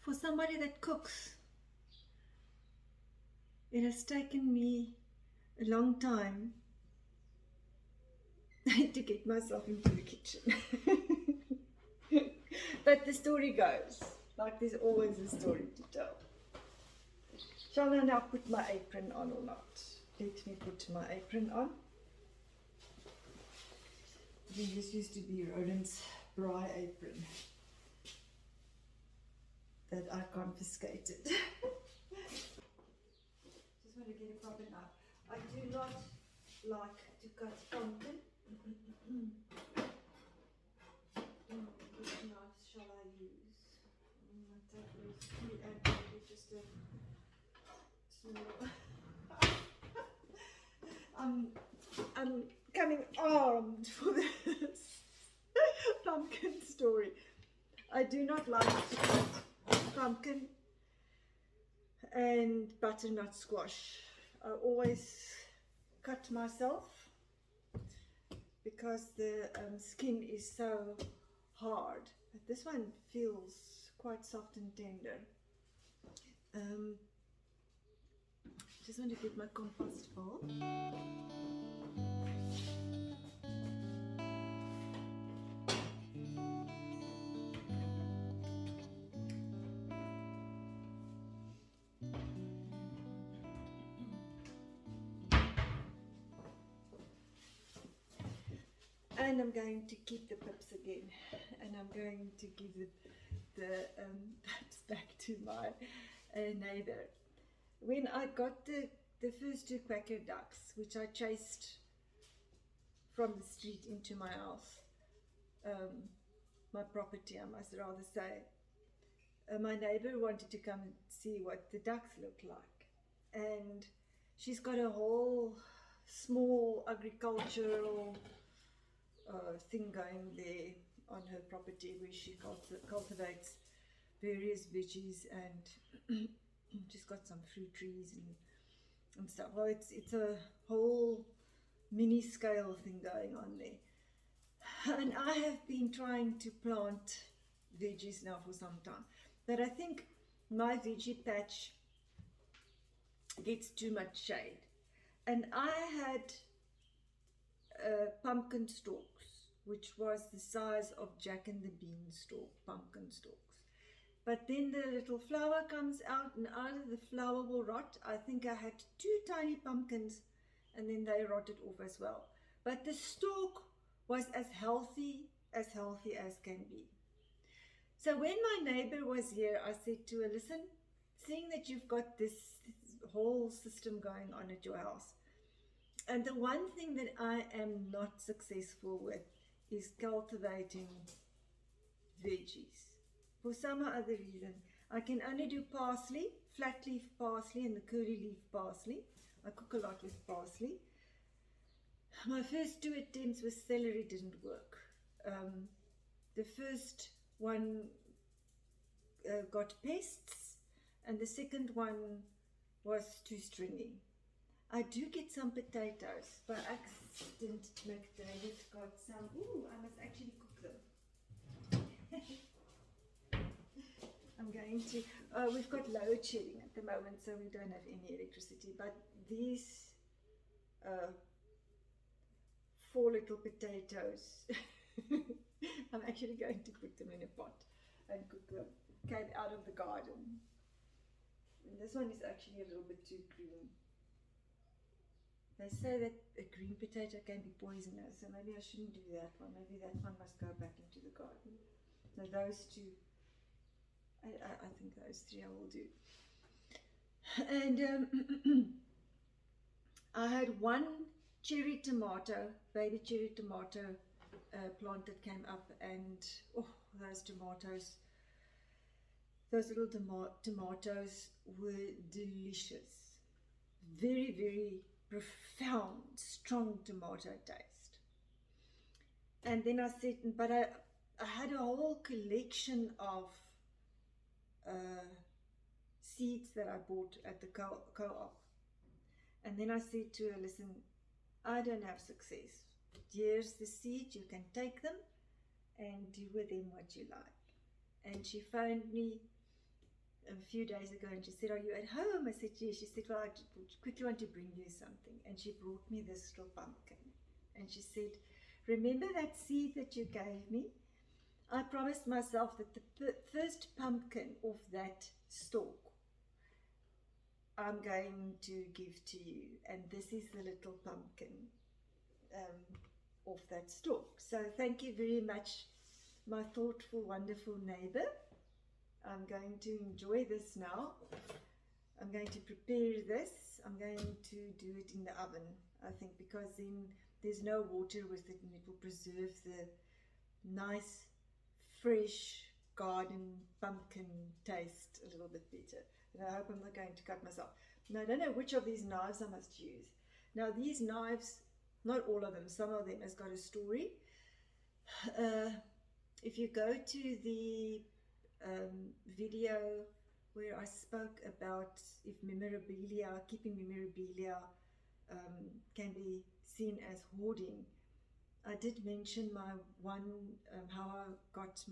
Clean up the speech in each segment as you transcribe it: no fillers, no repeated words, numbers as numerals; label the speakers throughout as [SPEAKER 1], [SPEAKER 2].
[SPEAKER 1] For somebody that cooks, it has taken me a long time to get myself into the kitchen. But the story goes, like there's always a story to tell. Shall I now put my apron on or not? Let me put my apron on. This used to be Roland's braai apron that I confiscated. Just want to get a proper knife. I do not like to cut pumpkin. Which knife shall I use? I take those two and maybe just a small. I'm coming armed for this pumpkin story. I do not like to cut pumpkin and butternut squash. I always cut myself because the skin is so hard. But this one feels quite soft and tender. Just want to get my compost bowl. And I'm going to keep the pips again, and I'm going to give the pips back to my neighbour. When I got the first two quacker ducks, which I chased from the street into my house, my property I must rather say, my neighbour wanted to come and see what the ducks look like. And she's got a whole small agricultural thing going there on her property where she cultivates various veggies, and she's got some fruit trees and stuff. Well, it's a whole mini scale thing going on there. And I have been trying to plant veggies now for some time, but I think my veggie patch gets too much shade. And I had pumpkin stalks, which was the size of Jack and the Beanstalk pumpkin stalks. But then the little flower comes out, and either the flower will rot. I think I had two tiny pumpkins, and then they rotted off as well. But the stalk was as healthy as can be. So when my neighbor was here, I said to her, listen, seeing that you've got this whole system going on at your house, and the one thing that I am not successful with is cultivating veggies. For some other reason, I can only do parsley, flat leaf parsley and the curly leaf parsley. I cook a lot with parsley. My first two attempts with celery didn't work. The first one got pests, and the second one was too stringy. I do get some potatoes. By accident, McDavid got some. Ooh, I must actually cook them. I'm going to, we've got load shedding at the moment, so we don't have any electricity, but these 4 little potatoes, I'm actually going to put them in a pot and cook them. Came out of the garden. And this one is actually a little bit too green. They say that a green potato can be poisonous, so maybe I shouldn't do that one. Maybe that one must go back into the garden. So those two, I think those 3 I will do. And I had one cherry tomato, baby cherry tomato plant that came up, and oh, those tomatoes, those little tomatoes were delicious. Very, very profound, strong tomato taste. And then I said, but I had a whole collection of seeds that I bought at the co-op. And then I said to her, listen, I don't have success. Here's the seed, you can take them and do with them what you like. And she phoned me a few days ago, and she said, "Are you at home?" I said, "Yes." She said, "Well, I quickly want to bring you something." And she brought me this little pumpkin. And she said, "Remember that seed that you gave me? I promised myself that the first pumpkin off that stalk I'm going to give to you. And this is the little pumpkin off that stalk. So thank you very much, my thoughtful, wonderful neighbour. I'm going to enjoy this now. I'm going to prepare this. I'm going to do it in the oven, I think, because then there's no water with it and it will preserve the nice, fresh garden pumpkin taste a little bit better. And I hope I'm not going to cut myself. Now, I don't know which of these knives I must use. Now, these knives, not all of them, some of them has got a story. If you go to the video where I spoke about if memorabilia, keeping memorabilia can be seen as hoarding, I did mention my how I got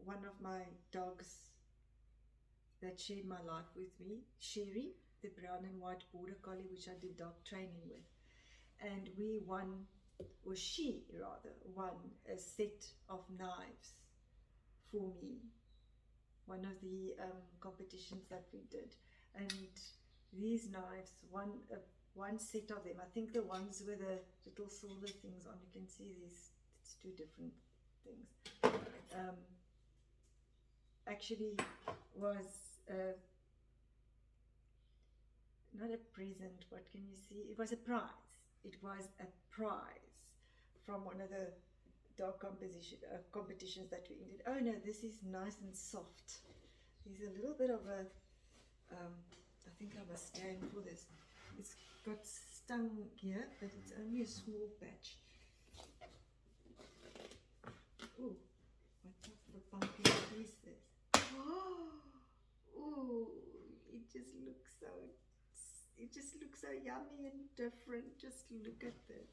[SPEAKER 1] one of my dogs that shared my life with me, Sherry, the brown and white border collie, which I did dog training with. And we won, or she rather, won a set of knives for me. One of the competitions that we did. And these knives, one set of them, I think the ones with the little silver things on, you can see these, it's two different things. Actually was not a present, what can you see? It was a prize. It was a prize from one of the dog competitions that we did. Oh no, this is nice and soft. There's a little bit of a, I think I must stand for this. It's got stung here, but it's only a small patch. Ooh, what type of a pumpkin is this? Oh, it just looks so yummy and different. Just look at this.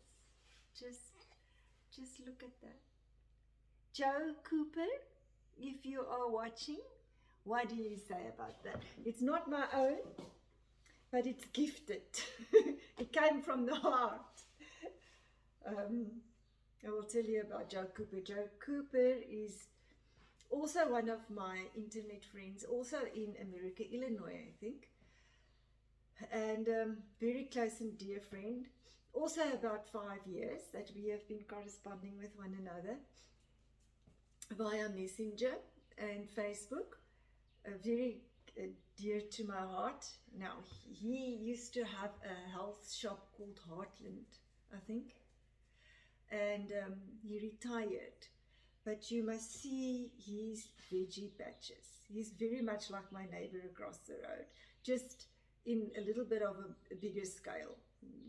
[SPEAKER 1] Just look at that. Joe Cooper, if you are watching, what do you say about that? It's not my own, but it's gifted. It came from the heart. I will tell you about Joe Cooper. Joe Cooper is also one of my internet friends, also in America, Illinois, I think. And very close and dear friend. Also about 5 years that we have been corresponding with one another via Messenger and Facebook. Very dear to my heart. Now, he used to have a health shop called Heartland, I think. And he retired. But you must see his veggie patches. He's very much like my neighbor across the road, just in a little bit of a bigger scale.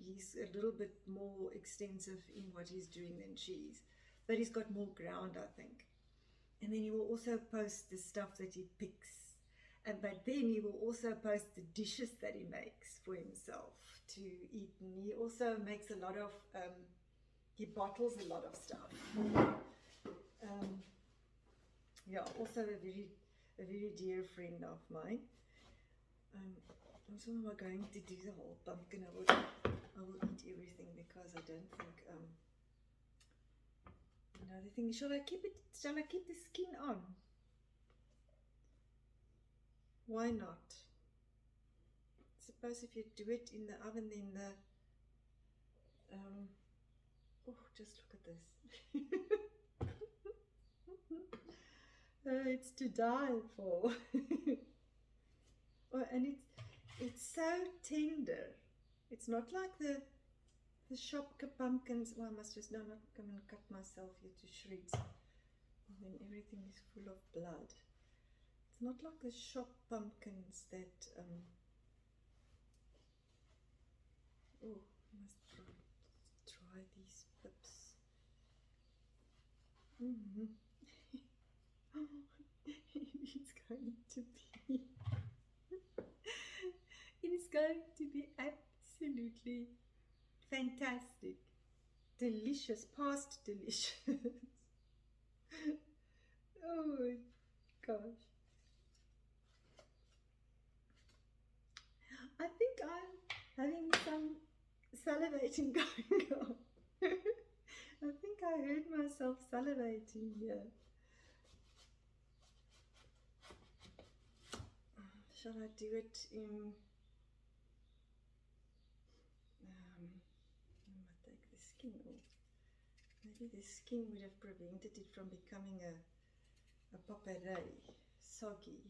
[SPEAKER 1] He's a little bit more extensive in what he's doing than she is. But he's got more ground, I think. And then he will also post the stuff that he picks. But then he will also post the dishes that he makes for himself to eat. And he also makes a lot of, he bottles a lot of stuff. Yeah, also a very dear friend of mine. Also, am I going to do the whole pumpkin? I will eat everything because I don't think. Another thing, shall I keep the skin on? Why not? Suppose if you do it in the oven, then the oh, just look at this. It's to die for. Oh, and it's so tender. It's not like the shop pumpkins. Well, I must just not come and cut myself here to shreds. And then everything is full of blood. It's not like the shop pumpkins that oh, I must try these pips. It is going to be absolutely fantastic, delicious, past delicious. Oh my gosh. salivating going on. I think I heard myself salivating here. Shall I do it in... I might take the skin off. Maybe the skin would have prevented it from becoming a paperay, soggy.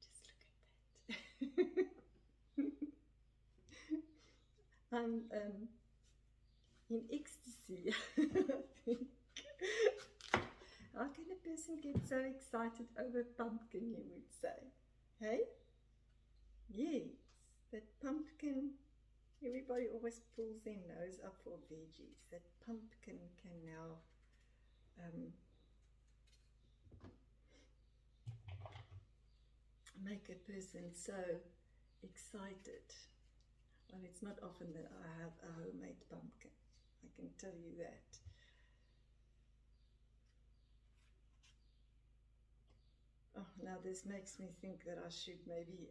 [SPEAKER 1] Just look at that. I'm in ecstasy, I think. How can a person get so excited over pumpkin, you would say? Hey? Yes, that pumpkin, everybody always pulls their nose up for veggies. That pumpkin can now make a person so excited. Well, it's not often that I have a homemade pumpkin, I can tell you that. Oh, now this makes me think that I should maybe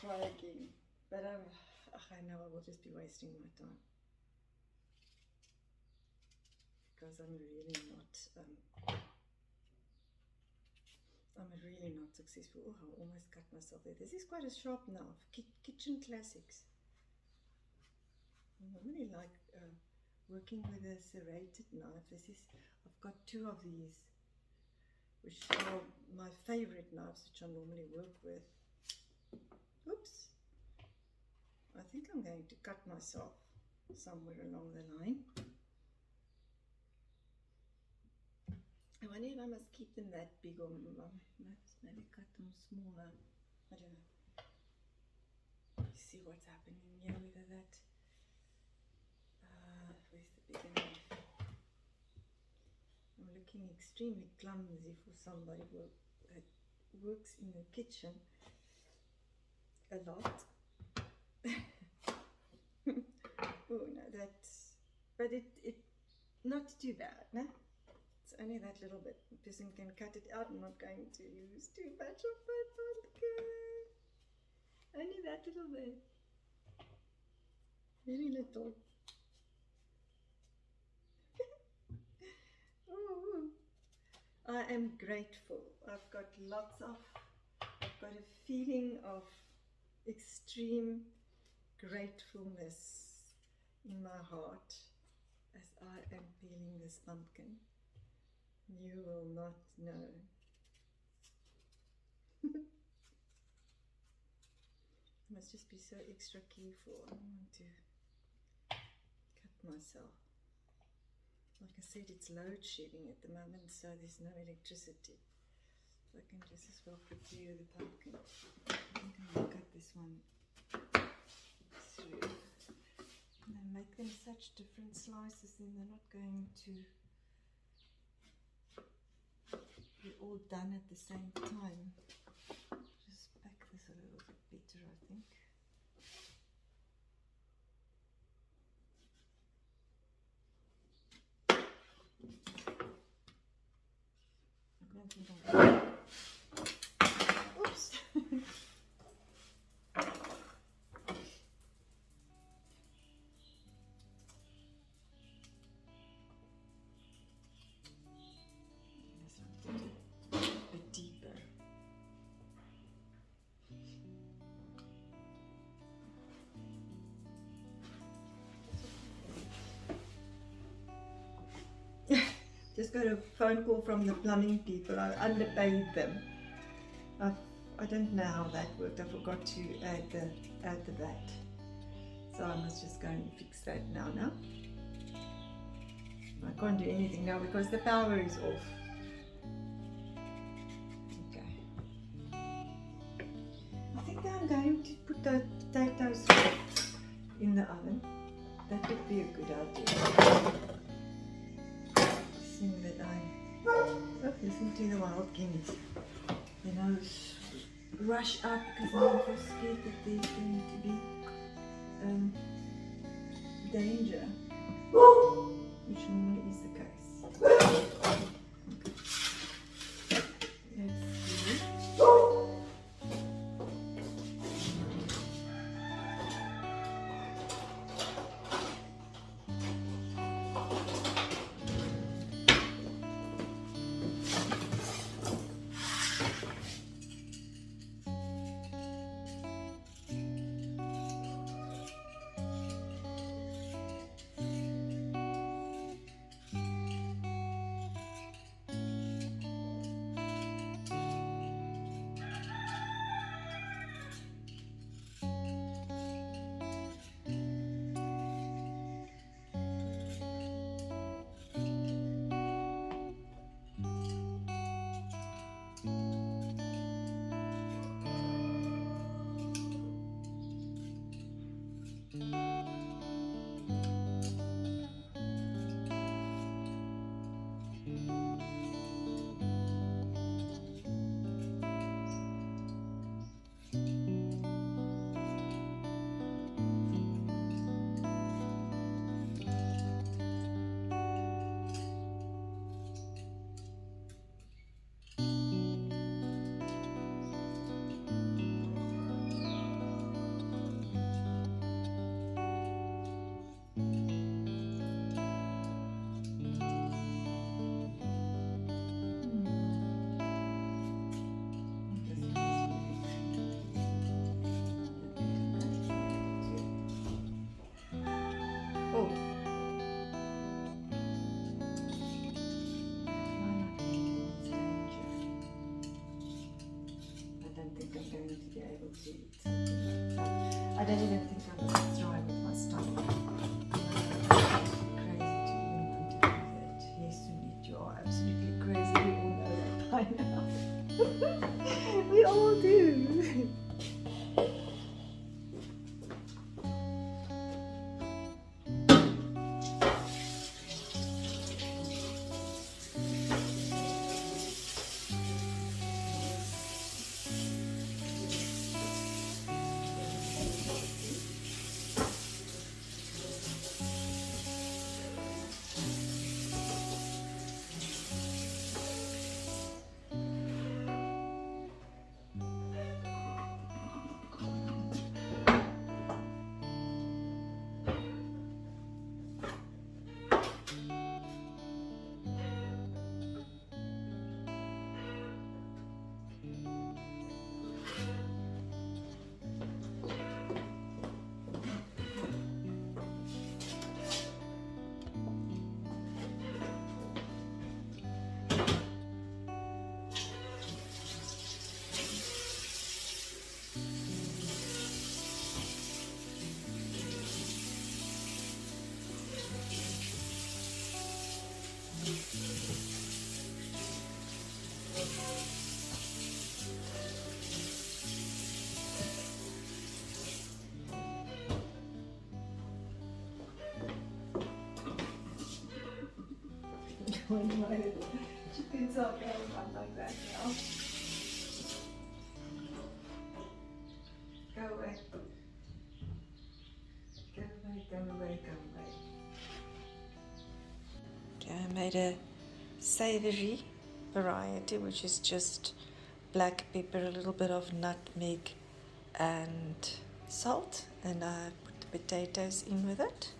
[SPEAKER 1] try again, but I know I will just be wasting my time, because I'm really not successful. Oh, I almost cut myself there. This is quite a sharp knife. Kitchen classics. I normally like working with a serrated knife. I've got two of these, which are my favorite knives, which I normally work with. Oops. I think I'm going to cut myself somewhere along the line. I wonder if I must keep them that big, or maybe cut them smaller. I don't know. Let's see what's happening here, whether that... where's the bigger knife? I'm looking extremely clumsy for somebody that works in the kitchen a lot. Oh no, but it not too bad, no? It's only that little bit. The person can cut it out. I'm not going to use too much of my pumpkin. Only that little bit. Very little. Oh, I am grateful. I've got a feeling of extreme gratefulness in my heart as I am peeling this pumpkin. You will not know. I must just be so extra careful. I don't want to cut myself. Like I said, it's load shedding at the moment, so there's no electricity. So I can just as well prepare the pumpkin. I'm going to cut this one through. And then make them such different slices, then they're not going to be all done at the same time. Just pack this a little bit better, I think. I don't think I'm... Oops! Just got a phone call from the plumbing people. I underpaid them. I don't know how that worked. I forgot to add the VAT. So I must just go and fix that now. I can't do anything now because the power is off. Okay. I think I'm going to put the potatoes in the oven. That would be a good idea. That listen to the wild guineas. You know, rush up because I'm so scared that there's going to be danger, which normally is the case. Okay. Let's see. absolutely crazy. We all know that by now. We all do. When my chickens are going on like that now. Go away. Go away, go away, go away. Okay, I made a savory variety, which is just black pepper, a little bit of nutmeg and salt, and I put the potatoes in with it.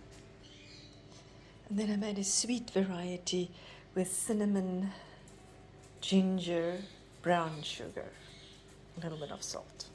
[SPEAKER 1] And then I made a sweet variety with cinnamon, ginger, brown sugar, a little bit of salt.